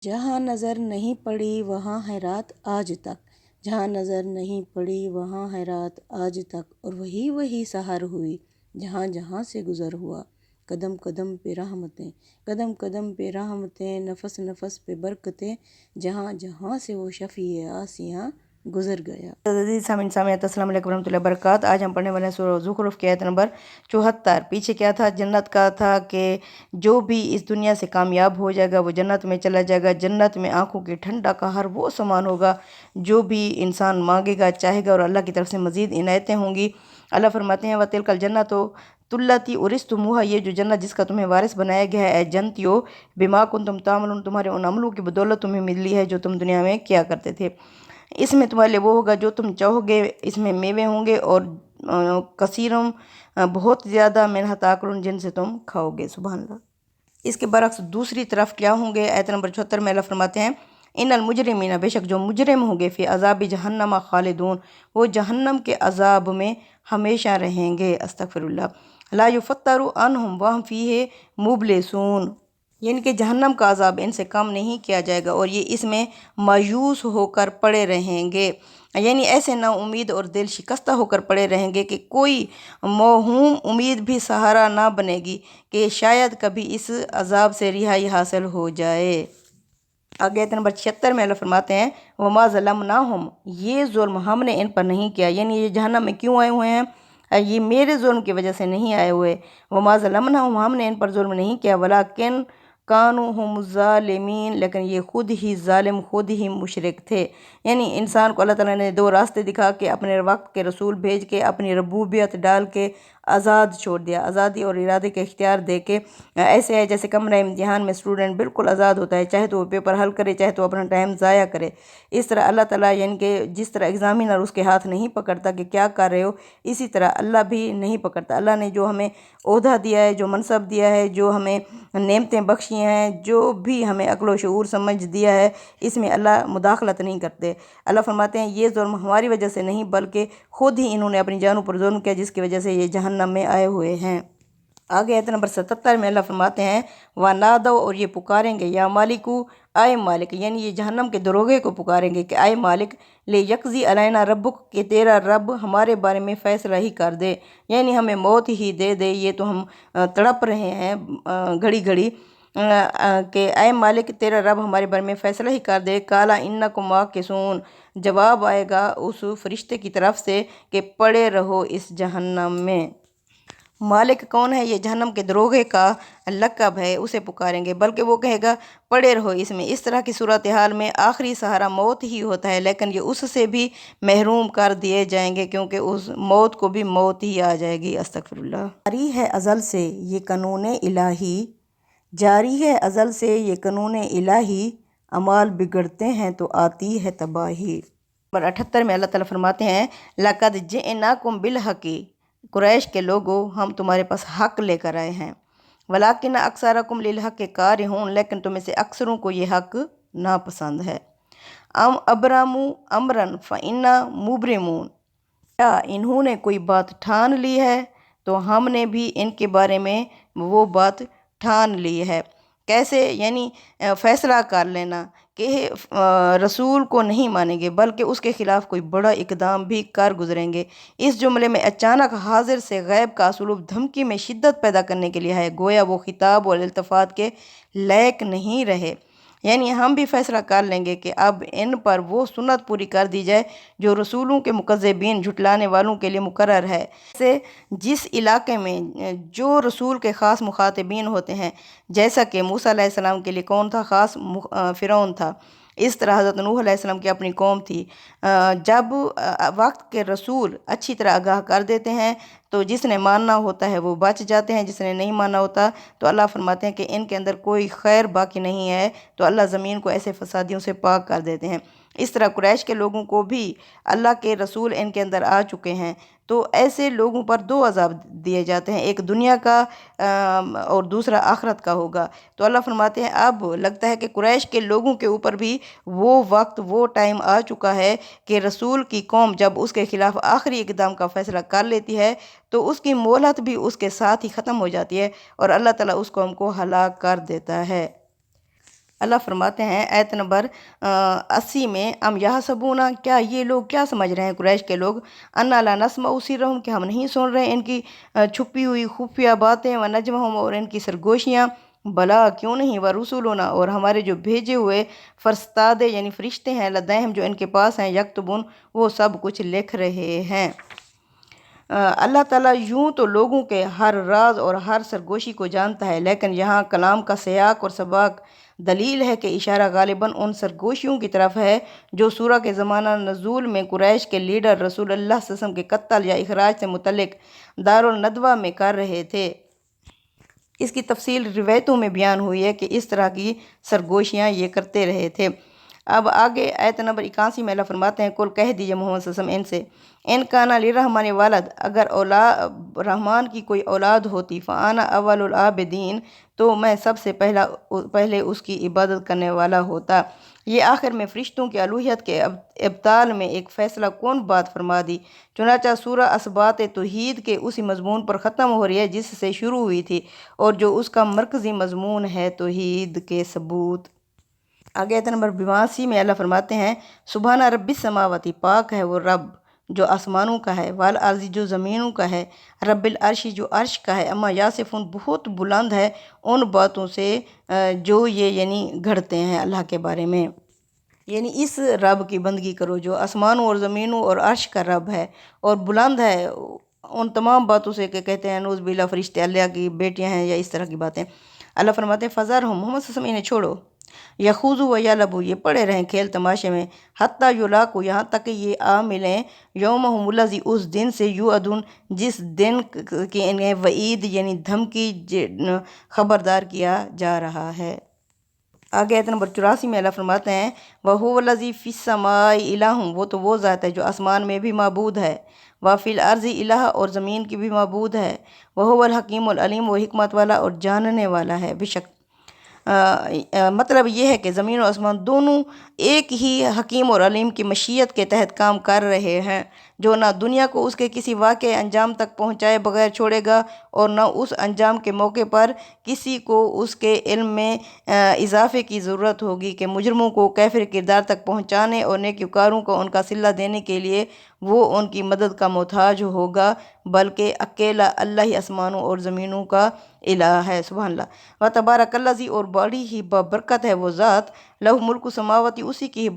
جہاں نظر نہیں پڑی وہاں ہے رات آج تک، جہاں نظر نہیں پڑی وہاں ہے رات آج تک، اور وہی سحر ہوئی جہاں جہاں سے گزر ہوا۔ قدم قدم پہ رحمتیں، قدم قدم پہ رحمتیں، نفس نفس پہ برکتیں، جہاں جہاں سے وہ شفیع آسیاں گزر گیا۔ عزیز سامعین السلام علیکم ورحمۃ اللہ وبرکاتہ۔ آج ہم پڑھنے والے ہیں سورہ زخرف کی آیت نمبر 74۔ پیچھے کیا تھا؟ جنت کا تھا کہ جو بھی اس دنیا سے کامیاب ہو جائے گا وہ جنت میں چلا جائے گا۔ جنت میں آنکھوں کی ٹھنڈا کا ہر وہ سامان ہوگا جو بھی انسان مانگے گا، چاہے گا، اور اللہ کی طرف سے مزید عنایتیں ہوں گی۔ اللہ فرماتے ہیں وَتِلْكَ الْجَنَّةُ الَّتِي أُورِثْتُمُوهَا، یہ جو جنت جس کا تمہیں وارث بنایا گیا ہے اے جنتیو، بِمَا كُنْتُمْ تَعْمَلُونَ، تمہارے ان عملوں کی بدولت تمہیں ملی ہے جو تم دنیا میں کیا کرتے تھے۔ اس میں تمہارے لیے وہ ہوگا جو تم چاہو گے، اس میں میوے ہوں گے، اور کثیرم بہت زیادہ منہ تاکلون، جن سے تم کھاؤ گے۔ سبحان اللہ۔ اس کے برعکس دوسری طرف کیا ہوں گے؟ آیت نمبر 74 میں اللہ فرماتے ہیں ان المجرمین، بے شک جو مجرم ہوں گے، فی عذاب جہنم خالدون، وہ جہنم کے عذاب میں ہمیشہ رہیں گے۔ استغفر اللہ۔ لا یفتر عنہم وہم فیہ مبلسون، یعنی کہ جہنم کا عذاب ان سے کم نہیں کیا جائے گا اور یہ اس میں مایوس ہو کر پڑے رہیں گے، یعنی ایسے نا امید اور دل شکستہ ہو کر پڑے رہیں گے کہ کوئی موہوم امید بھی سہارا نہ بنے گی کہ شاید کبھی اس عذاب سے رہائی حاصل ہو جائے۔ آگے آیت نمبر 76 میں اللہ فرماتے ہیں وَمَا ظَلَمْنَاهُمْ، یہ ظلم ہم نے ان پر نہیں کیا، یعنی یہ جہنم میں کیوں آئے ہوئے ہیں؟ یہ میرے ظلم کی وجہ سے نہیں آئے ہوئے۔ وَمَا ظَلَمْنَاهُمْ، ہم نے ان پر ظلم نہیں کیا، وَلَٰكِن كَانُوا هُمُ الظَّالِمِينَ، لیکن یہ خود ہی ظالم، خود ہی مشرک تھے۔ یعنی انسان کو اللہ تعالیٰ نے دو راستے دکھا کے، اپنے وقت کے رسول بھیج کے، اپنی ربوبیت ڈال کے آزاد چھوڑ دیا، آزادی اور ارادے کے اختیار دے کے۔ ایسے ہے جیسے کمرہ امتحان میں اسٹوڈنٹ بالکل آزاد ہوتا ہے، چاہے تو وہ پیپر حل کرے، چاہے تو اپنا ٹائم ضائع کرے۔ اس طرح اللہ تعالیٰ، یعنی کہ جس طرح ایگزامینر اس کے ہاتھ نہیں پکڑتا کہ کیا کر رہے ہو، اسی طرح اللہ بھی نہیں پکڑتا۔ اللہ نے جو ہمیں عہدہ دیا ہے، جو منصب دیا ہے، جو ہمیں نعمتیں بخشی ہیں، جو بھی ہمیں عقل و شعور سمجھ دیا ہے، اس میں اللہ مداخلت نہیں کرتے۔ اللہ فرماتے ہیں یہ ظلم ہماری وجہ سے نہیں بلکہ خود ہی انہوں نے اپنی جانوں پر ظلم کیا، جس کی وجہ سے یہ جہنم میں آئے ہوئے ہیں۔ آگے آیت نمبر 77 میں اللہ فرماتے ہیں وَنَادَوْا، اور یہ پکاریں گے، یا مالکو، آئے مالک، یعنی یہ جہنم کے دروغے کو پکاریں گے کہ آئے مالک، لِيَقْضِيَ عَلَيْنَا رَبُّكَ، کہ تیرا رب ہمارے بارے میں فیصلہ ہی کر دے، یعنی ہمیں موت ہی دے دے، یہ تو ہم تڑپ رہے ہیں گھڑی گھڑی، کہ اے مالک تیرا رب ہمارے بارے میں فیصلہ ہی کر دے۔ قَالَ إِنَّكُمْ مَاكِثُونَ، جواب آئے گا اس فرشتے کی طرف سے کہ پڑے رہو اس جہنم میں۔ مالک کون ہے؟ یہ جہنم کے دروغے کا لقب ہے، اسے پکاریں گے، بلکہ وہ کہے گا پڑے رہو اس میں۔ اس طرح کی صورتحال میں آخری سہارا موت ہی ہوتا ہے، لیکن یہ اس سے بھی محروم کر دیے جائیں گے کیونکہ اس موت کو بھی موت ہی آ جائے گی۔ استغفر اللہ۔ جاری ہے ازل سے یہ قانون الہی، جاری ہے ازل سے یہ قانون الہی، اعمال بگڑتے ہیں تو آتی ہے تباہی۔ نمبر 78 میں اللہ تعالیٰ فرماتے ہیں لَقَدْ جِئْنَاكُمْ بِالْحَقِّ، قریش کے لوگو ہم تمہارے پاس حق لے کر آئے ہیں، وَلَٰكِنَّ أَكْثَرَكُمْ لِلْحَقِّ كَارِهُونَ، لیکن تم میں سے اکثروں کو یہ حق ناپسند ہے۔ أَمْ أَبْرَمُوا أَمْرًا فَإِنَّا مُبْرِمُونَ، کیا انہوں نے کوئی بات ٹھان لی ہے تو ہم نے بھی ان کے بارے میں وہ بات ٹھان لی ہے۔ کیسے؟ یعنی فیصلہ کر لینا کہ رسول کو نہیں مانیں گے بلکہ اس کے خلاف کوئی بڑا اقدام بھی کر گزریں گے۔ اس جملے میں اچانک حاضر سے غیب کا اسلوب دھمکی میں شدت پیدا کرنے کے لیے ہے، گویا وہ خطاب اور التفات کے لائق نہیں رہے، یعنی ہم بھی فیصلہ کر لیں گے کہ اب ان پر وہ سنت پوری کر دی جائے جو رسولوں کے مکذبین، جھٹلانے والوں کے لیے مقرر ہے۔ جیسے جس علاقے میں جو رسول کے خاص مخاطبین ہوتے ہیں، جیسا کہ موسیٰ علیہ السلام کے لیے کون تھا؟ خاص فرعون تھا۔ اس طرح حضرت نوح علیہ السلام کی اپنی قوم تھی۔ جب وقت کے رسول اچھی طرح آگاہ کر دیتے ہیں تو جس نے ماننا ہوتا ہے وہ بچ جاتے ہیں، جس نے نہیں ماننا ہوتا تو اللہ فرماتے ہیں کہ ان کے اندر کوئی خیر باقی نہیں ہے، تو اللہ زمین کو ایسے فسادیوں سے پاک کر دیتے ہیں۔ اس طرح قریش کے لوگوں کو بھی اللہ کے رسول ان کے اندر آ چکے ہیں، تو ایسے لوگوں پر دو عذاب دیے جاتے ہیں، ایک دنیا کا اور دوسرا آخرت کا ہوگا۔ تو اللہ فرماتے ہیں اب لگتا ہے کہ قریش کے لوگوں کے اوپر بھی وہ وقت، وہ ٹائم آ چکا ہے کہ رسول کی قوم جب اس کے خلاف آخری اقدام کا فیصلہ کر لیتی ہے تو اس کی مہلت بھی اس کے ساتھ ہی ختم ہو جاتی ہے اور اللہ تعالیٰ اس قوم کو ہلاک کر دیتا ہے۔ اللہ فرماتے ہیں آیت نمبر 80 میں، ام یحسبون، کیا یہ لوگ کیا سمجھ رہے ہیں قریش کے لوگ، انا لا نسمع سرہم، کہ ہم نہیں سن رہے ان کی چھپی ہوئی خفیہ باتیں، و نجمہم، اور ان کی سرگوشیاں، بلا کیوں نہیں، و رسولنا، اور ہمارے جو بھیجے ہوئے فرستادے یعنی فرشتے ہیں، لدیہم جو ان کے پاس ہیں، یکتبون وہ سب کچھ لکھ رہے ہیں۔ اللہ تعالیٰ یوں تو لوگوں کے ہر راز اور ہر سرگوشی کو جانتا ہے، لیکن یہاں کلام کا سیاق اور سباق دلیل ہے کہ اشارہ غالباً ان سرگوشیوں کی طرف ہے جو سورہ کے زمانہ نزول میں قریش کے لیڈر رسول اللہ صلی اللہ علیہ وسلم کے قتل یا اخراج سے متعلق دارالندوہ میں کر رہے تھے۔ اس کی تفصیل روایتوں میں بیان ہوئی ہے کہ اس طرح کی سرگوشیاں یہ کرتے رہے تھے۔ اب آگے آیت نمبر 81 میں اللہ فرماتے ہیں، کل کہہ دیجئے محمد صلی اللہ علیہ وسلم ان سے، ان کانا للرحمن ولد، اگر رحمان کی کوئی اولاد ہوتی، فانا اول العابدین، تو میں سب سے پہلے اس کی عبادت کرنے والا ہوتا۔ یہ آخر میں فرشتوں کی الوہیت کے ابطال میں ایک فیصلہ کن بات فرما دی۔ چنانچہ سورہ اثبات توحید کے اسی مضمون پر ختم ہو رہی ہے جس سے شروع ہوئی تھی، اور جو اس کا مرکزی مضمون ہے توحید کے ثبوت۔ آگے آیت نمبر 82 میں اللہ فرماتے ہیں، سبحان رب السماواتی، پاک ہے وہ رب جو آسمانوں کا ہے، والارض جو زمینوں کا ہے، رب العرش جو عرش کا ہے، اما یاسفون بہت بلند ہے ان باتوں سے جو یہ یعنی گھڑتے ہیں اللہ کے بارے میں۔ یعنی اس رب کی بندگی کرو جو آسمانوں اور زمینوں اور عرش کا رب ہے، اور بلند ہے ان تمام باتوں سے کہ کہتے ہیں نعوذ باللہ فرشتے اللہ کی بیٹیاں ہیں یا اس طرح کی باتیں۔ اللہ فرماتے ہیں، فذرہم، محمد صلی اللہ علیہ وسلم انہیں چھوڑو، یخوضوا و یلعبوا، یہ پڑے رہیں کھیل تماشے میں، حتیٰ یلاقوا، یہاں تک کہ یہ آ ملیں، یومہم الذی، اس دن سے، یوعدون، جس دن کی انہیں وعید یعنی دھمکی خبردار کیا جا رہا ہے۔ آگے آیت نمبر 84 میں اللہ فرماتے ہیں، وَهُوَ الَّذِي فِي السَّمَاءِ إِلَٰهٌ، وہ تو وہ ذات ہے جو آسمان میں بھی معبود ہے، وَفِي الْأَرْضِ إِلَٰهٌ، اور زمین کی بھی معبود ہے، وَهُوَ الْحَكِيمُ الْعَلِيمُ، وہ حکمت والا اور جاننے والا ہے۔ بے شک مطلب یہ ہے کہ زمین و آسمان دونوں ایک ہی حکیم اور علیم کی مشیت کے تحت کام کر رہے ہیں، جو نہ دنیا کو اس کے کسی واقع انجام تک پہنچائے بغیر چھوڑے گا، اور نہ اس انجام کے موقع پر کسی کو اس کے علم میں اضافے کی ضرورت ہوگی کہ مجرموں کو کیفر کردار تک پہنچانے اور نیکوکاروں کو ان کا صلہ دینے کے لیے وہ ان کی مدد کا محتاج ہوگا، بلکہ اکیلا اللہ ہی آسمانوں اور زمینوں کا الہ ہے۔ سبحان اللہ۔ وَتَبَارَكَ الَّذِي، اور بڑی ہی بابرکت ہے وہ ذات، لَهُ مُلْكُ السَّمَاوَاتِ، اسی کی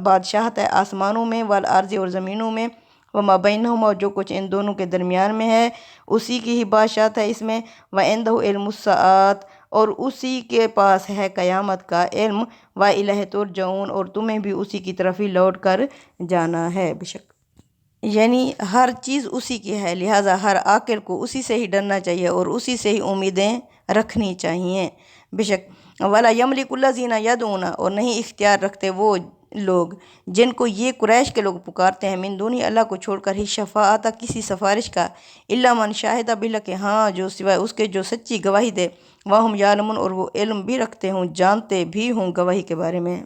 بادشاہت ہے آسمانوں میں، وَالْأَرْضِ، اور زمینوں میں، وَمَا بَيْنَهُمَا، جو کچھ ان دونوں کے درمیان میں ہے اسی کی ہی بادشاہت ہے اس میں، وَعِندَهُ عِلْمُ السَّاعَةِ، اور اسی کے پاس ہے قیامت کا علم، وَإِلَيْهِ تُرْجَعُونَ، اور تمہیں بھی اسی کی طرف ہی لوٹ کر جانا ہے۔ بے شک یعنی ہر چیز اسی کی ہے، لہٰذا ہر عاقل کو اسی سے ہی ڈرنا چاہیے اور اسی سے ہی امیدیں رکھنی چاہیے۔ بے شک وَلَا يَمْلِكُ الَّذِينَ يَدْعُونَ، اور نہیں اختیار رکھتے وہ لوگ جن کو یہ قریش کے لوگ پکارتے ہیں، من دونی، اللہ کو چھوڑ کر ہی، شفاعت، کسی سفارش کا، الا من شاہد بالحق، ہاں جو سوائے اس کے جو سچی گواہی دے، وَهُمْ يَعْلَمُونَ، اور وہ علم بھی رکھتے ہوں، جانتے بھی ہوں گواہی کے بارے میں۔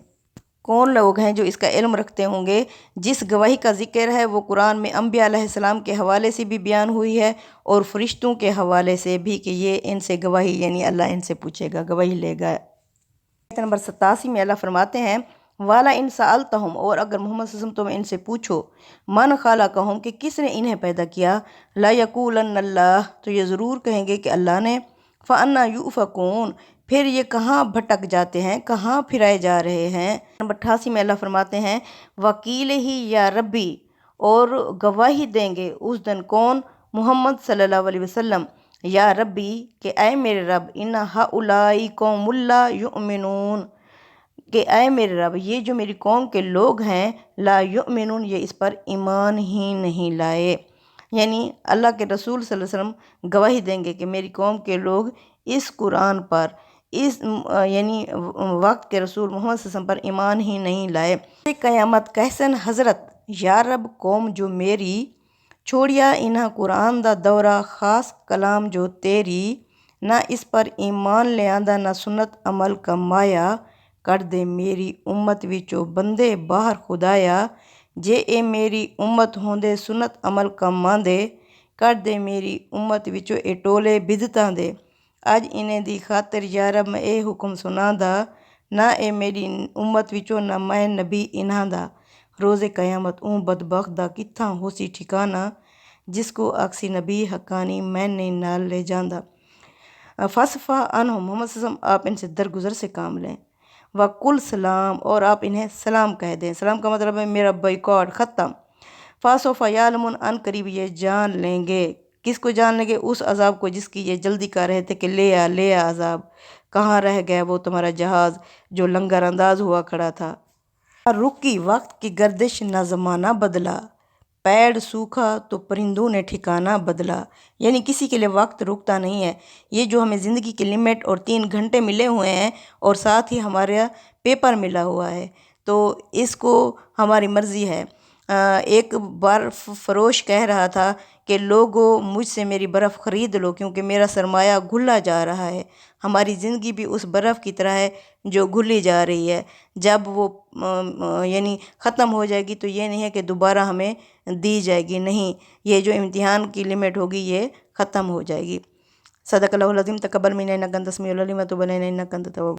کون لوگ ہیں جو اس کا علم رکھتے ہوں گے؟ جس گواہی کا ذکر ہے وہ قرآن میں انبیاء علیہ السلام کے حوالے سے بھی بیان ہوئی ہے اور فرشتوں کے حوالے سے بھی کہ یہ ان سے گواہی یعنی اللہ ان سے پوچھے گا، گواہی لے گا۔ آیت نمبر 87 میں اللہ فرماتے ہیں، والا ان سألتہم، اور اگر محمد صلی اللہ علیہ وسلم تم ان سے پوچھو، من خلقہم، کہ کس نے انہیں پیدا کیا، لا یقولن اللہ، تو یہ ضرور کہیں گے کہ اللہ نے، فأنا یؤفکون، پھر یہ کہاں بھٹک جاتے ہیں، کہاں پھرائے جا رہے ہیں۔ نمبر 88 میں اللہ فرماتے ہیں، وکیل ہی یا ربی، اور گواہی دیں گے اس دن کون، محمد صلی اللہ علیہ وسلم، یا ربی، کہ اے میرے رب، ان ہؤلاء قوم لا یؤمنون، کہ اے میرے رب، یہ جو میری قوم کے لوگ ہیں، لا یؤمنون، یہ اس پر ایمان ہی نہیں لائے۔ یعنی اللہ کے رسول صلی اللہ علیہ وسلم گواہی دیں گے کہ میری قوم کے لوگ اس قرآن پر، اس یعنی وقت کے رسول محمد صلی اللہ علیہ وسلم پر ایمان ہی نہیں لائے۔ قیامت کہسن حضرت، یا رب قوم جو میری، چھوڑیا انہاں قرآن دا دورہ، خاص کلام جو تیری، نہ اس پر ایمان لے آندہ نہ سنت عمل کا مایا، کر دے میری امت وچو بندے باہر خدایا، جے اے میری امت ہوندے سنت عمل کا ماندے، کر دے میری امت وچو اے ٹولے بدعتاں دے، اج انہیں دی خاطر یا رب میں اے حکم سنا دا، نہ اے میری امت وچوں نہ میں نبی انہاں دا، روز قیامت اون بدبخت دا کتھاں ہو سی ٹھکانہ، جس کو آکسی نبی حقانی میں نے نال لے جاندا۔ فصفہ عنہم، محمد صلی اللہ علیہ وسلم آپ ان سے درگزر سے کام لیں، وَقُلْ سلام، اور آپ انہیں سلام کہہ دیں۔ سلام کا مطلب ہے میرا بائیکاٹ ختم۔ فَسَوْفَ يَعْلَمُونَ، ان قریب یہ جان لیں گے، کس کو جان لیں گے؟ اس عذاب کو جس کی یہ جلدی کر رہے تھے کہ لے آ عذاب، کہاں رہ گیا وہ تمہارا جہاز جو لنگر انداز ہوا کھڑا تھا۔ رکی وقت کی گردش نہ زمانہ بدلا، پیڑ سوکھا تو پرندوں نے ٹھکانہ بدلا، یعنی کسی کے لیے وقت رکتا نہیں ہے۔ یہ جو ہمیں زندگی کی لمٹ اور 3 گھنٹے ملے ہوئے ہیں اور ساتھ ہی ہمارا پیپر ملا ہوا ہے، تو اس کو ہماری مرضی ہے۔ ایک برف فروش کہہ رہا تھا کہ لوگوں مجھ سے میری برف خرید لو کیونکہ میرا سرمایہ گھلا جا رہا ہے۔ ہماری زندگی بھی اس برف کی طرح ہے جو گھلی جا رہی ہے، جب وہ یعنی ختم ہو جائے گی تو یہ نہیں ہے کہ دوبارہ ہمیں دی جائے گی، نہیں، یہ جو امتحان کی لمٹ ہوگی یہ ختم ہو جائے گی۔ صدق اللہ العظیم۔ تقبل منا انک انت السمیع العلیم وتب علینا انک انت التواب۔